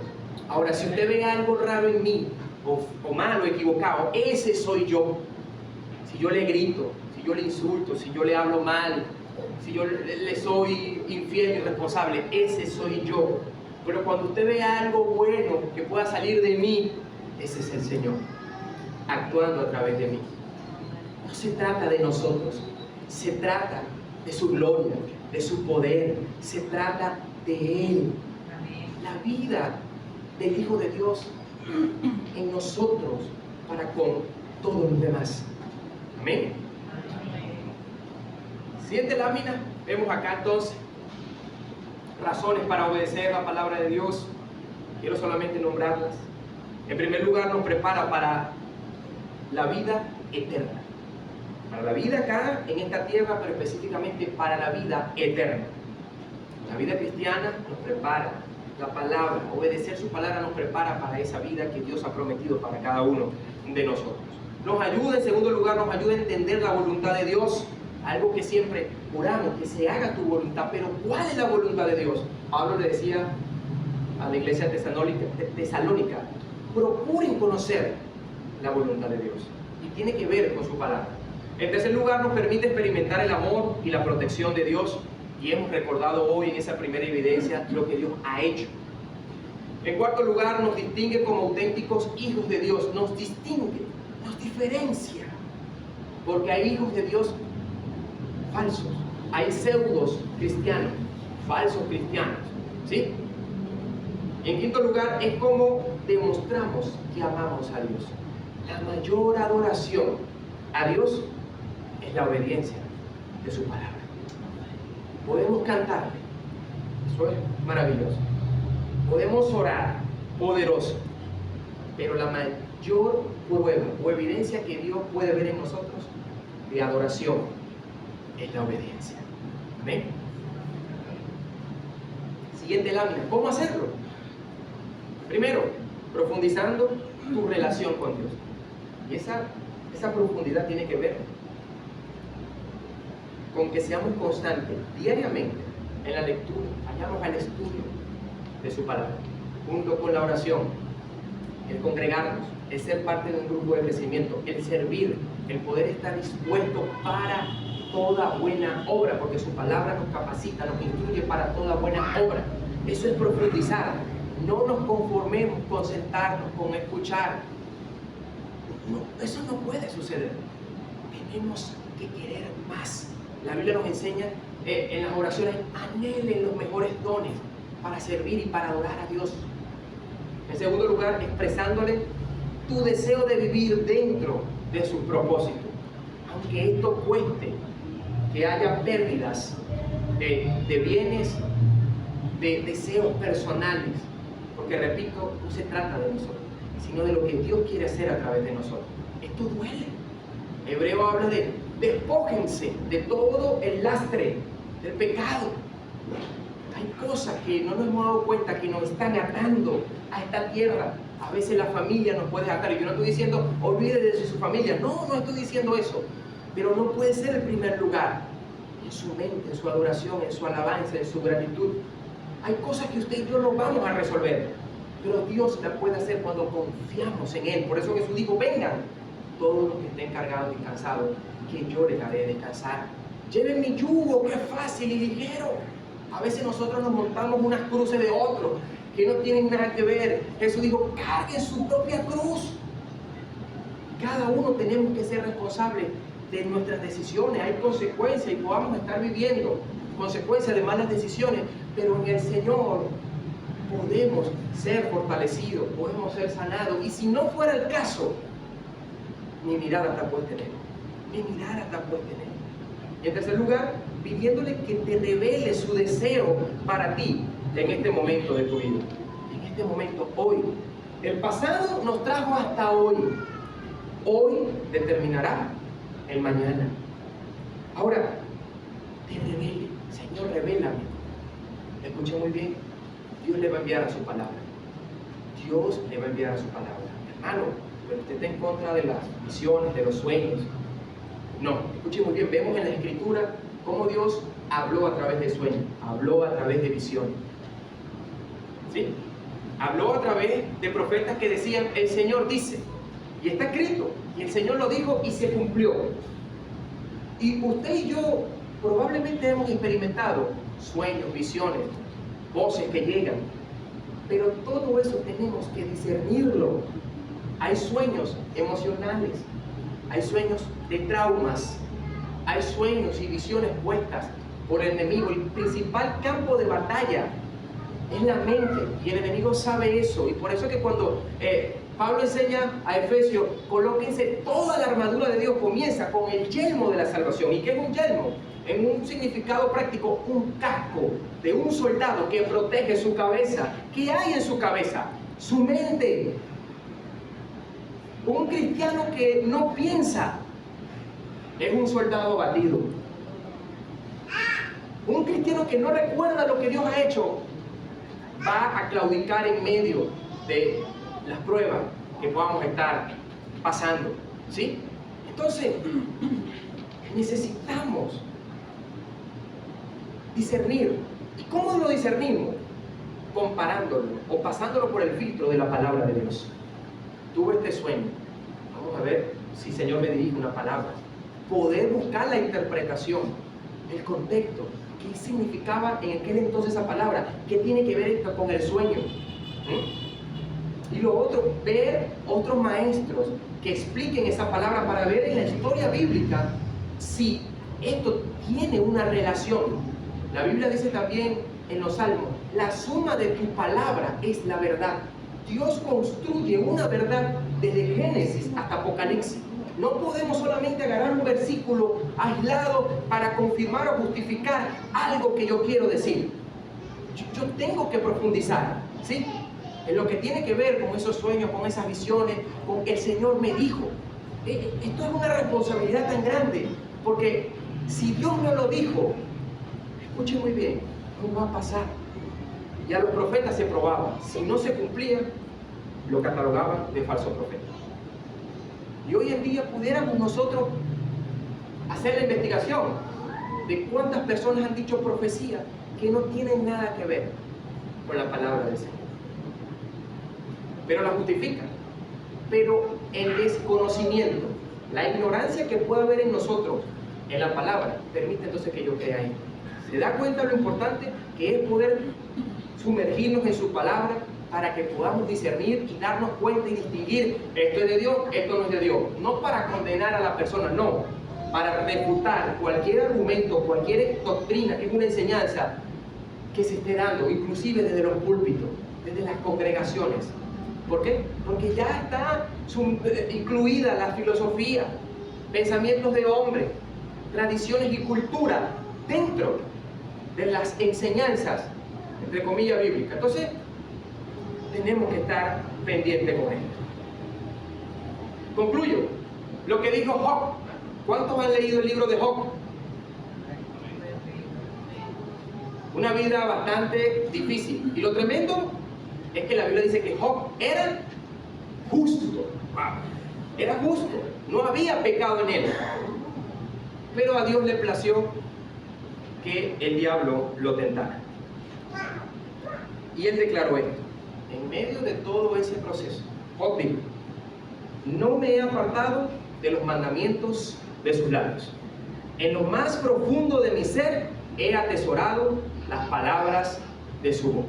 Ahora, si usted ve algo raro en mí, o malo, equivocado, ese soy yo. Si yo le grito, si yo le insulto, si yo le hablo mal, si yo le soy infiel y irresponsable, ese soy yo. Pero cuando usted ve algo bueno que pueda salir de mí, ese es el Señor actuando a través de mí. No se trata de nosotros, se trata de su gloria, de su poder, se trata de Él. La vida del Hijo de Dios en nosotros para con todos los demás. Amén. Siguiente lámina, vemos acá entonces razones para obedecer la palabra de Dios. Quiero solamente nombrarlas. En primer lugar, nos prepara para la vida eterna. Para la vida acá en esta tierra, pero específicamente para la vida eterna. La vida cristiana nos prepara. La palabra, obedecer su palabra nos prepara para esa vida que Dios ha prometido para cada uno de nosotros. Nos ayuda, en segundo lugar, nos ayuda a entender la voluntad de Dios. Algo que siempre oramos, que se haga tu voluntad. Pero ¿cuál es la voluntad de Dios? Pablo le decía a la iglesia tesalónica, procuren conocer la voluntad de Dios. y tiene que ver con su palabra. En tercer lugar, nos permite experimentar el amor y la protección de Dios, y hemos recordado hoy en esa primera evidencia lo que Dios ha hecho. En cuarto lugar, nos distingue como auténticos hijos de Dios, nos distingue, nos diferencia, porque hay hijos de Dios falsos, hay pseudos cristianos, falsos cristianos, ¿sí? En quinto lugar, es como demostramos que amamos a Dios. La mayor adoración a Dios es la obediencia de su palabra. Podemos cantarle, eso es maravilloso. Podemos orar, poderoso, pero la mayor prueba o evidencia que Dios puede ver en nosotros de adoración es la obediencia. Amén. Siguiente lámina. ¿Cómo hacerlo? Primero, profundizando tu relación con Dios. Y esa profundidad tiene que ver con que seamos constantes diariamente en la lectura, vayamos al estudio de su palabra, junto con la oración, el congregarnos, el ser parte de un grupo de crecimiento, el servir, el poder estar dispuesto para toda buena obra, porque su palabra nos capacita, nos instruye para toda buena obra. Eso es profundizar. No nos conformemos con sentarnos, con escuchar. No, eso no puede suceder. Tenemos que querer más. La Biblia nos enseña en las oraciones, anhelen los mejores dones para servir y para adorar a Dios. En segundo lugar, expresándole tu deseo de vivir dentro de sus propósitos. Aunque esto cueste, que haya pérdidas de bienes, de deseos personales. Porque repito, no se trata de nosotros, sino de lo que Dios quiere hacer a través de nosotros. Esto duele. Hebreo habla de despójense de todo el lastre del pecado. Hay cosas que no nos hemos dado cuenta que nos están atando a esta tierra. A veces la familia nos puede atar. Y yo no estoy diciendo, olvídese de su familia. No estoy diciendo eso. Pero no puede ser el primer lugar. En su mente, en su adoración, en su alabanza, en su gratitud. Hay cosas que usted y yo no vamos a resolver. Pero Dios la puede hacer cuando confiamos en Él. Por eso Jesús dijo, vengan todos los que estén cargados y cansados, que yo les haré descansar. Lleven mi yugo, que es fácil y ligero. A veces nosotros nos montamos unas cruces de otros que no tienen nada que ver. Jesús dijo, carguen su propia cruz. Cada uno tenemos que ser responsables de nuestras decisiones. Hay consecuencias y podamos estar viviendo consecuencias de malas decisiones, pero en el Señor podemos ser fortalecidos, podemos ser sanados. Y si no fuera el caso, mi mirada está puesta en Él. Mi mirada está puesta en Él. Y en tercer lugar, pidiéndole que te revele su deseo para ti en este momento de tu vida. En este momento, hoy. El pasado nos trajo hasta hoy. Hoy determinará el mañana. Ahora, te revele. Señor, revélame. Escuche muy bien. Dios le va a enviar a su palabra. Dios le va a enviar a su palabra. Hermano, pero usted está en contra de las visiones, de los sueños. No, escuche muy bien. Vemos en la Escritura cómo Dios habló a través de sueños, habló a través de visiones. ¿Sí? Habló a través de profetas que decían, el Señor dice, y está escrito, y el Señor lo dijo y se cumplió. Y usted y yo probablemente hemos experimentado sueños, visiones, voces que llegan, pero todo eso tenemos que discernirlo. Hay sueños emocionales, hay sueños de traumas, hay sueños y visiones puestas por el enemigo. El principal campo de batalla es la mente, y el enemigo sabe eso. Y por eso es que cuando Pablo enseña a Efesios, colóquense toda la armadura de Dios, comienza con el yelmo de la salvación. ¿Y qué es un yelmo? En un significado práctico, un casco de un soldado que protege su cabeza. ¿Qué hay en su cabeza? Su mente. Un cristiano que no piensa es un soldado batido. Un cristiano que no recuerda lo que Dios ha hecho va a claudicar en medio de las pruebas que podamos estar pasando, ¿sí? Entonces, necesitamos discernir. ¿Y cómo lo discernimos? Comparándolo o pasándolo por el filtro de la palabra de Dios. Tuve este sueño. Vamos a ver si el Señor me dirige una palabra. Poder buscar la interpretación, el contexto, qué significaba en aquel entonces esa palabra, qué tiene que ver esto con el sueño. Y lo otro, ver otros maestros que expliquen esa palabra para ver en la historia bíblica si esto tiene una relación. La Biblia dice también en los Salmos, la suma de tu palabra es la verdad. Dios construye una verdad desde Génesis hasta Apocalipsis. No podemos solamente agarrar un versículo aislado para confirmar o justificar algo que yo quiero decir. Yo tengo que profundizar, ¿sí?, en lo que tiene que ver con esos sueños, con esas visiones, con que el Señor me dijo. Esto es una responsabilidad tan grande, porque si Dios no lo dijo, escuche muy bien, no va a pasar. Y a los profetas se probaba, si no se cumplía, lo catalogaban de falso profeta. Y hoy en día pudiéramos nosotros hacer la investigación de cuántas personas han dicho profecía que no tienen nada que ver con la palabra del Señor, pero la justifican. Pero el desconocimiento, la ignorancia que puede haber en nosotros en la palabra, permite entonces que yo crea ahí. ¿Se da cuenta lo importante que es poder sumergirnos en su palabra para que podamos discernir y darnos cuenta y distinguir esto es de Dios, esto no es de Dios? No para condenar a la persona, no, para refutar cualquier argumento, cualquier doctrina que es una enseñanza que se esté dando, inclusive desde los púlpitos, desde las congregaciones. ¿Por qué? Porque ya está incluida la filosofía, pensamientos de hombre, tradiciones y cultura dentro de las enseñanzas, entre comillas, bíblicas. Entonces, tenemos que estar pendientes con esto. Concluyo. Lo que dijo Job. ¿Cuántos han leído el libro de Job? Una vida bastante difícil. Y lo tremendo es que la Biblia dice que Job era justo. Era justo. No había pecado en él. Pero a Dios le plació que el diablo lo tentara. Y él declaró esto. En medio de todo ese proceso, Job dijo: no me he apartado de los mandamientos de sus labios. En lo más profundo de mi ser he atesorado las palabras de su boca.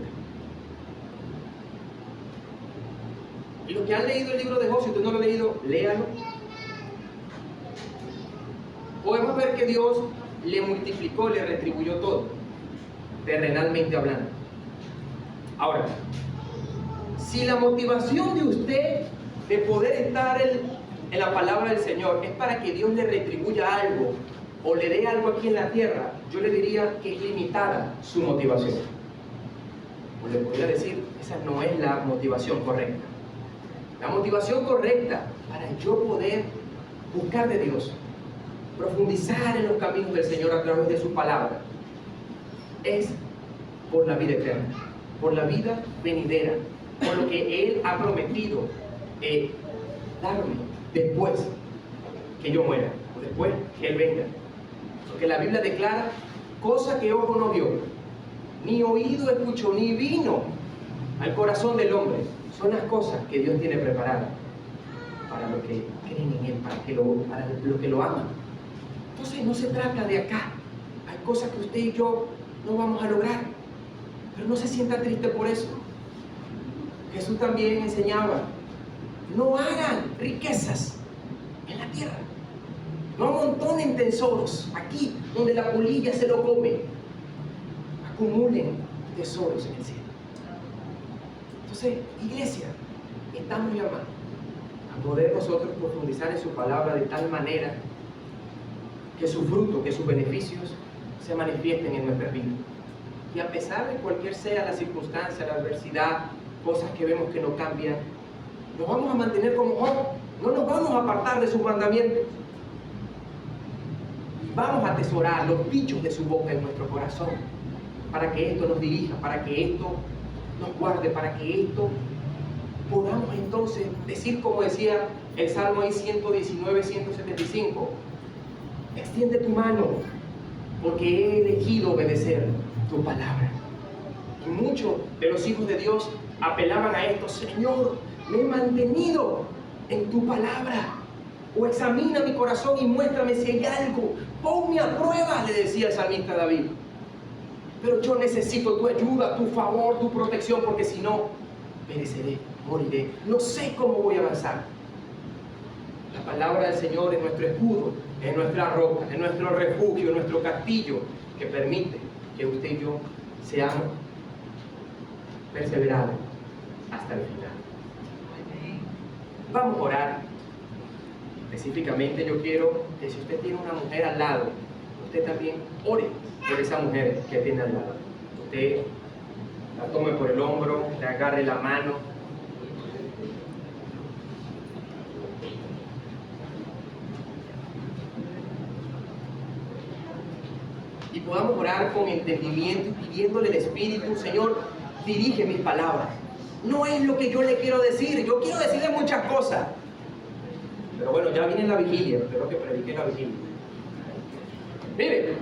Y los que han leído el libro de Job, si usted no lo ha leído, léalo. Podemos ver que Dios le multiplicó, le retribuyó todo, terrenalmente hablando. Ahora, si la motivación de usted de poder estar en la palabra del Señor es para que Dios le retribuya algo o le dé algo aquí en la tierra, yo le diría que es limitada su motivación. O le podría decir, esa no es la motivación correcta. La motivación correcta para yo poder buscar de Dios, profundizar en los caminos del Señor a través de su palabra, es por la vida eterna, por la vida venidera, por lo que Él ha prometido darme después que yo muera, o después que Él venga. Porque la Biblia declara: cosa que ojo no vio, ni oído escuchó, ni vino al corazón del hombre, son las cosas que Dios tiene preparadas para los que creen en Él, para los que lo aman. Entonces no se trata de acá. Hay cosas que usted y yo no vamos a lograr, pero no se sienta triste por eso. Jesús también enseñaba: no hagan riquezas en la tierra, no amontonen tesoros aquí donde la polilla se lo come, acumulen tesoros en el cielo. Entonces, iglesia, estamos llamados a poder nosotros profundizar en su palabra de tal manera que su fruto, que sus beneficios se manifiesten en nuestra vida. Y a pesar de cualquier sea la circunstancia, la adversidad, cosas que vemos que no cambian, nos vamos a mantener como Job, no nos vamos a apartar de sus mandamientos. Vamos a atesorar los dichos de su boca en nuestro corazón, para que esto nos dirija, para que esto nos guarde, para que esto podamos entonces decir, como decía el Salmo ahí 119, 175, extiende tu mano, porque he elegido obedecer tu palabra. Y muchos de los hijos de Dios apelaban a esto: Señor, me he mantenido en tu palabra, O examina mi corazón y muéstrame si hay algo. Ponme a prueba, le decía el salmista David. Pero yo necesito tu ayuda, tu favor, tu protección, porque si no, pereceré, moriré. No sé cómo voy a avanzar. La palabra del Señor es nuestro escudo, es nuestra roca, es nuestro refugio, es nuestro castillo, que permite que usted y yo seamos perseverados hasta el final. Vamos a orar. Específicamente yo quiero que si usted tiene una mujer al lado, usted también ore por esa mujer que tiene al lado. Usted la tome por el hombro, le agarre la mano. Y podamos orar con entendimiento y pidiéndole al Espíritu, Señor, dirige mis palabras. No es lo que yo le quiero decir, yo quiero decirle muchas cosas. Pero bueno, ya viene la vigilia, espero que predique la vigilia. Mire,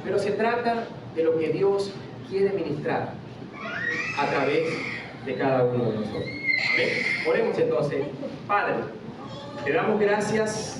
pero se trata de lo que Dios quiere ministrar a través de cada uno de nosotros. Amén. Oremos entonces. Padre, te damos gracias